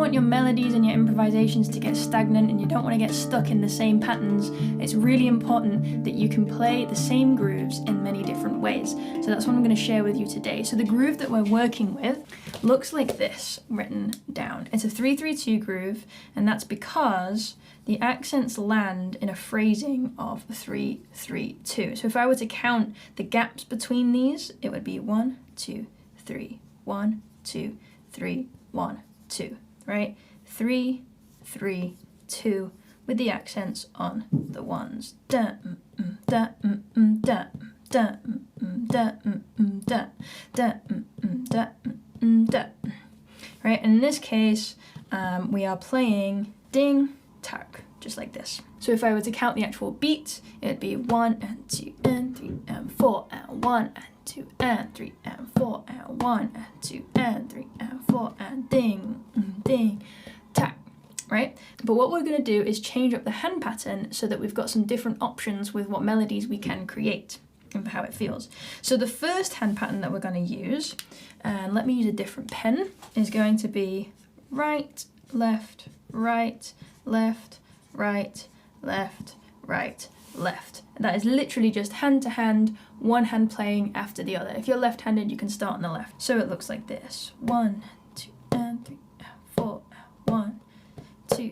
want your melodies and your improvisations to get stagnant and you don't want to get stuck in the same patterns, it's really important that you can play the same grooves in many different ways. So that's what I'm going to share with you today. So the groove that we're working with looks like this written down. It's a 3-3-2 groove, and that's because the accents land in a phrasing of 3-3-2. So if I were to count the gaps between these, it would be 1, 2, 3, 1, 2, 3, 1, 2, right? 3, 3, 2 with the accents on the ones. Da, da, da, da, da, da, da, da, da. Right, and in this case, we are playing ding, tack, just like this. So if I were to count the actual beat, it would be 1 and 2 and 3 and 4 and 1 and 2 and 3 and 4 and 1 and 2 and 3 and 4 and ding, ding, tack, right? But what we're going to do is change up the hand pattern so that we've got some different options with what melodies we can create and how it feels. So the first hand pattern that we're going to use, and let me use a different pen, is going to be right, left, right, left, right, left, right, left. That is literally just hand to hand, one hand playing after the other. If you're left-handed, you can start on the left. So it looks like this. 1, 2, and 3, and 4, and 1, 2.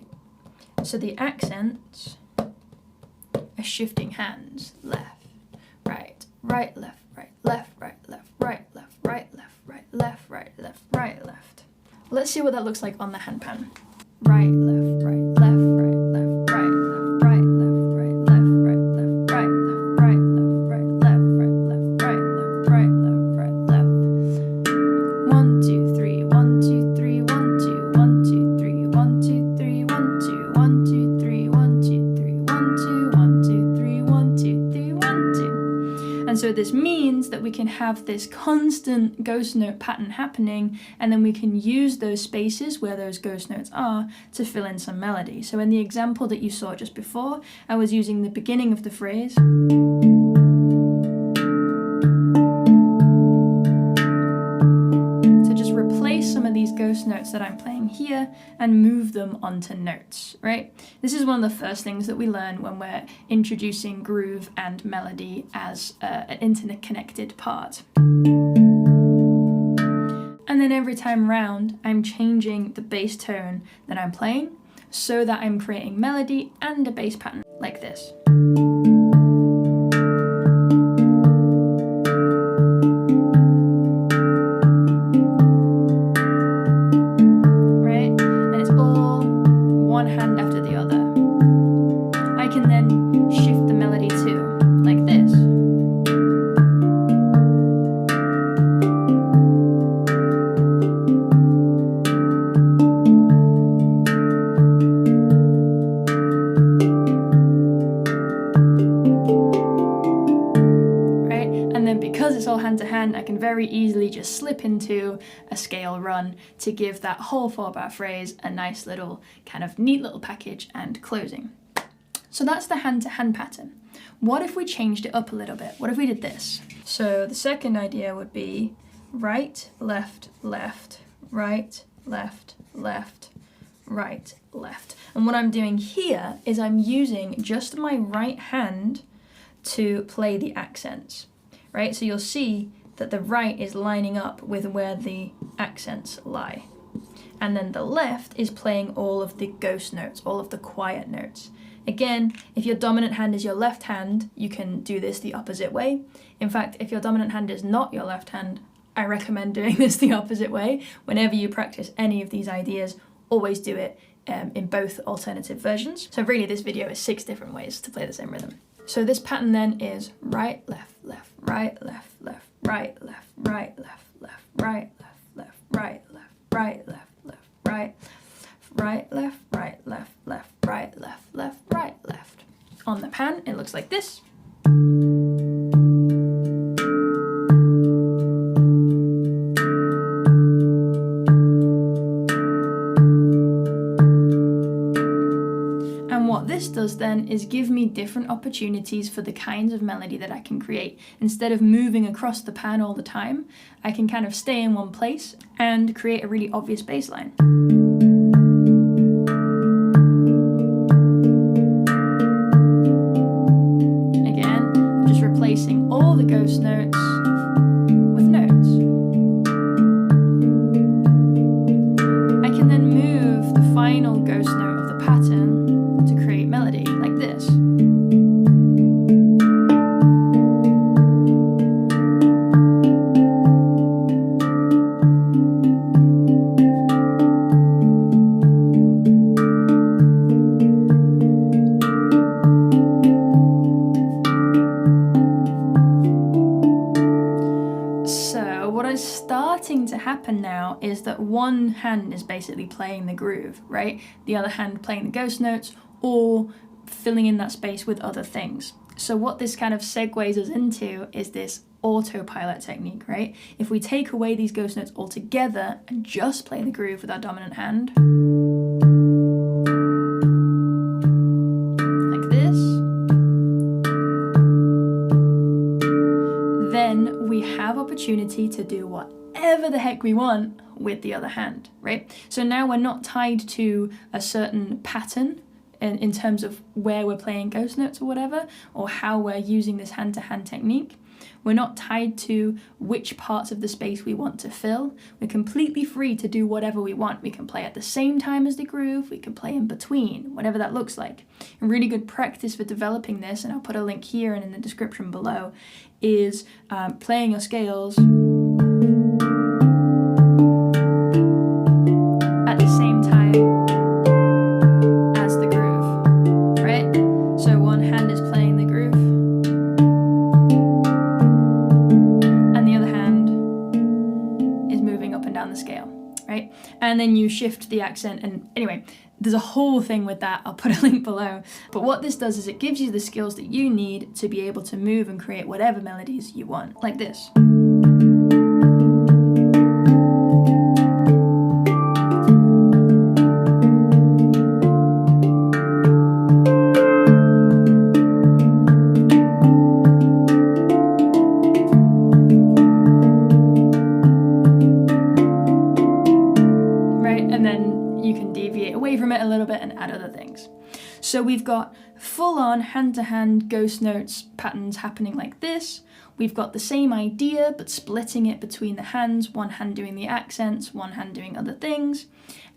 So the accents are shifting hands. Left, right, right, left, right, left, right, left, right, left, right, left, right, left, right, left, right, left. Let's see what that looks like on the handpan. Right, left, right, left, right, left, right, left, right, left, right, left, right, left, right, left, right, left, right, left, right, left, right, left, right, left, right, left. 1, 2, 3, 1, 2, 3, 1, 2, 1, 2, 3, 1, 2, 3, 1, 2, 1, 2, 3, 1, 2, 3, 1, 2, 1, 2, 3, 1, 2, 3, 1, 2. And so this means that we can have this constant ghost note pattern happening, and then we can use those spaces where those ghost notes are to fill in some melody. So in the example that you saw just before, I was using the beginning of the phrase to just replace some of these ghost notes that I'm playing here and move them onto notes, right? This is one of the first things that we learn when we're introducing groove and melody as an interconnected part. And then every time round, I'm changing the bass tone that I'm playing so that I'm creating melody and a bass pattern like this. Right? And it's all one hand after the other. I can then shift the melody too, like this. Hand to hand, I can very easily just slip into a scale run to give that whole 4-bar phrase a nice little kind of neat little package and closing. So that's the hand to hand pattern. What if we changed it up a little bit? What if we did this? So the second idea would be right, left, left, right, left, left, right, left. And what I'm doing here is I'm using just my right hand to play the accents. Right, so you'll see that the right is lining up with where the accents lie. And then the left is playing all of the ghost notes, all of the quiet notes. Again, if your dominant hand is your left hand, you can do this the opposite way. In fact, if your dominant hand is not your left hand, I recommend doing this the opposite way. Whenever you practice any of these ideas, always do it in both alternative versions. So really this video is 6 different ways to play the same rhythm. So this pattern then is right, left, left, right, left, left, right, left, right, left, left, right, left, left, right, left, right, left, left, right, right, left, right, left, left, right, left, left, right, left. On the pan, it looks like this. This does then is give me different opportunities for the kinds of melody that I can create. Instead of moving across the pan all the time, I can kind of stay in one place and create a really obvious bass line. happen now is that one hand is basically playing the groove, right? The other hand playing the ghost notes or filling in that space with other things. So what this kind of segues us into is this autopilot technique, right? If we take away these ghost notes altogether and just play the groove with our dominant hand, like this, then we have opportunity to do whatever the heck we want with the other hand, right? So now we're not tied to a certain pattern in terms of where we're playing ghost notes or whatever, or how we're using this hand-to-hand technique. We're not tied to which parts of the space we want to fill. We're completely free to do whatever we want. We can play at the same time as the groove, we can play in between, whatever that looks like. A really good practice for developing this, and I'll put a link here and in the description below, is playing your scales at the same time as the groove, right? So one hand is playing the groove, and the other hand is moving up and down the scale, right? And then you shift the accent, and anyway, there's a whole thing with that, I'll put a link below. But what this does is it gives you the skills that you need to be able to move and create whatever melodies you want, like this. So we've got full-on hand-to-hand ghost notes patterns happening like this. We've got the same idea, but splitting it between the hands, one hand doing the accents, one hand doing other things,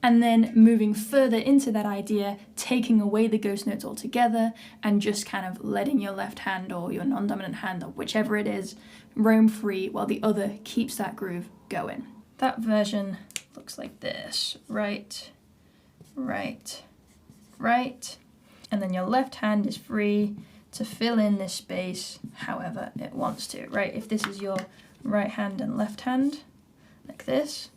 and then moving further into that idea, taking away the ghost notes altogether, and just kind of letting your left hand or your non-dominant hand, or whichever it is, roam free while the other keeps that groove going. That version looks like this. Right, right, right. And then your left hand is free to fill in this space however it wants to, right? If this is your right hand and left hand, like this,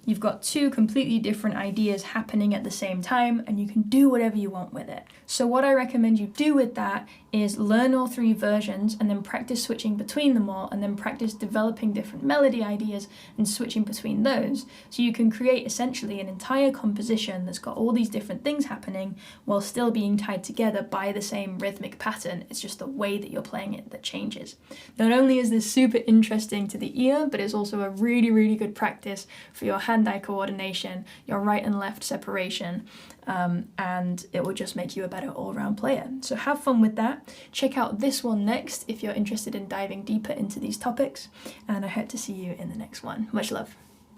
you've got two completely different ideas happening at the same time, and you can do whatever you want with it. So what I recommend you do with that is learn all three versions and then practice switching between them all, and then practice developing different melody ideas and switching between those. So you can create essentially an entire composition that's got all these different things happening while still being tied together by the same rhythmic pattern. It's just the way that you're playing it that changes. Not only is this super interesting to the ear, but it's also a really, really good practice for your hand-eye coordination, your right and left separation, and it will just make you a better all-round player. So have fun with that. Check out this one next if you're interested in diving deeper into these topics, and I hope to see you in the next one. Much love.